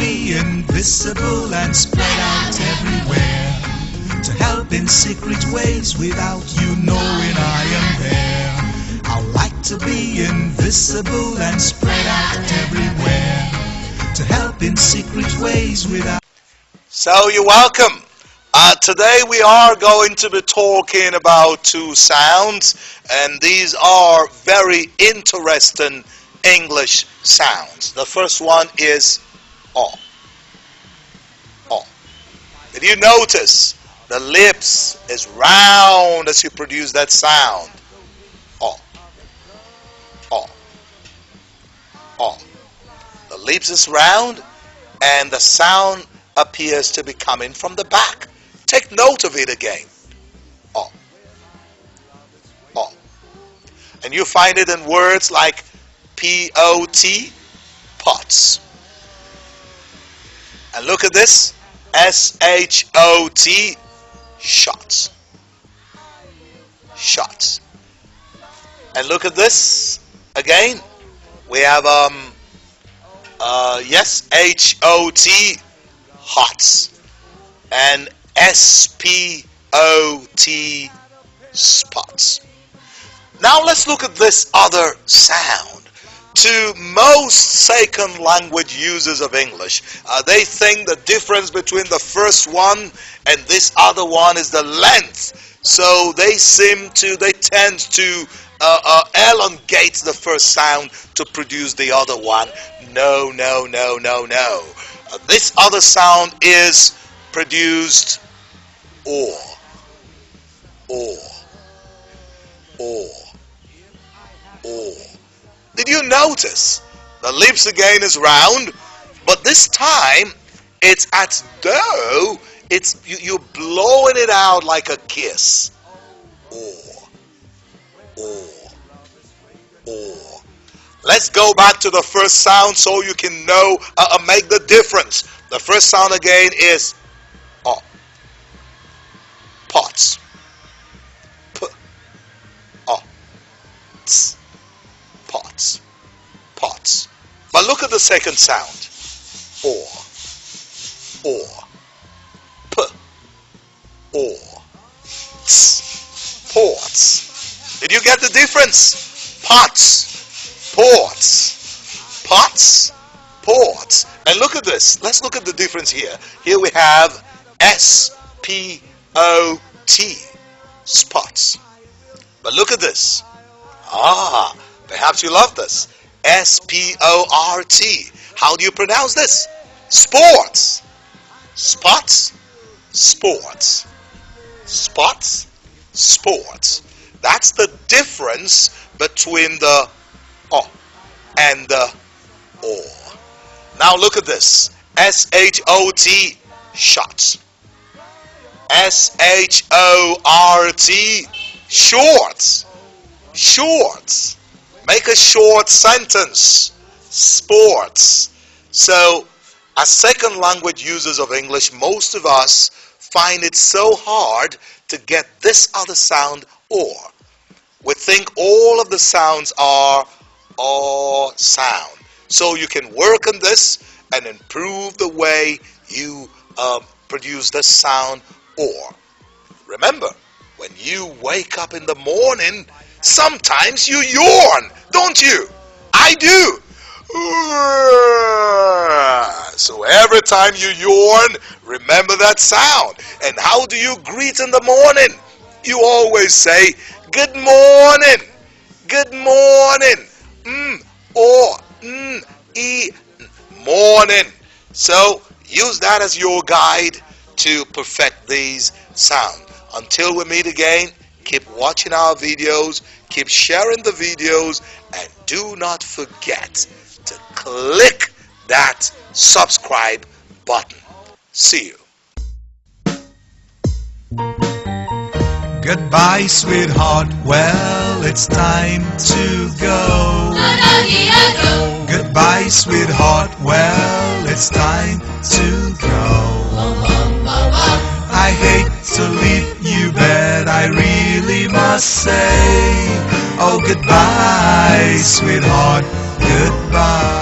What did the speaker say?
be invisible and spread out everywhere, to help in secret ways without you knowing I am there. I like to be invisible and spread out everywhere, to help in secret ways without... So you're welcome. Today we are going to be talking about two sounds, and these are very interesting English sounds. The first one is O. O. Did you notice the lips is round as you produce that sound? O. O. O. The lips is round and the sound appears to be coming from the back. Take note of it again. O. O. And you find it in words like P-O-T, pots. And look at this, S-H-O-T, shots. Shots. And look at this again. We have yes, H-O-T, hots. And S-P-O-T, spots. Now let's look at this other sound. To most second language users of English, they think the difference between the first one and this other one is the length. So they tend to elongate the first sound to produce the other one. No, no, no, no, no. This other sound is produced or. Did you notice the lips again is round, but this time it's as though you're blowing it out like a kiss. Or. Let's go back to the first sound so you can know make the difference. The first sound again is O. Pots. P. O. Ts. Pots. Pots. But look at the second sound. Or. P. Or. Ts. Ports. Did you get the difference? Pots. Ports. Pots. Ports. And look at this. Let's look at the difference here. Here we have S-P-O-T. Spots. But look at this. Perhaps you love this. S-P-O-R-T. How do you pronounce this? Sports. Spots. Sports. Spots. Sports. That's the difference between the O and the O. Now look at this. S-H-O-T. Shots. S-H-O-R-T. Shorts. Shorts. Make a short sentence. Sports. So, as second language users of English, most of us find it so hard to get this other sound or. We think all of the sounds are or sound. So you can work on this and improve the way you produce the sound or. Remember, when you wake up in the morning, sometimes you yawn, don't you? I do. So every time you yawn, remember that sound. And how do you greet in the morning? You always say, good morning. Good morning. Morning. So use that as your guide to perfect these sounds. Until we meet again, keep watching our videos, keep sharing the videos, and do not forget to click that subscribe button. See you. Goodbye, sweetheart. Well, it's time to go. Goodbye, sweetheart. Well, it's time to go. I hate to leave you, but I really must say, oh, goodbye, sweetheart. Goodbye.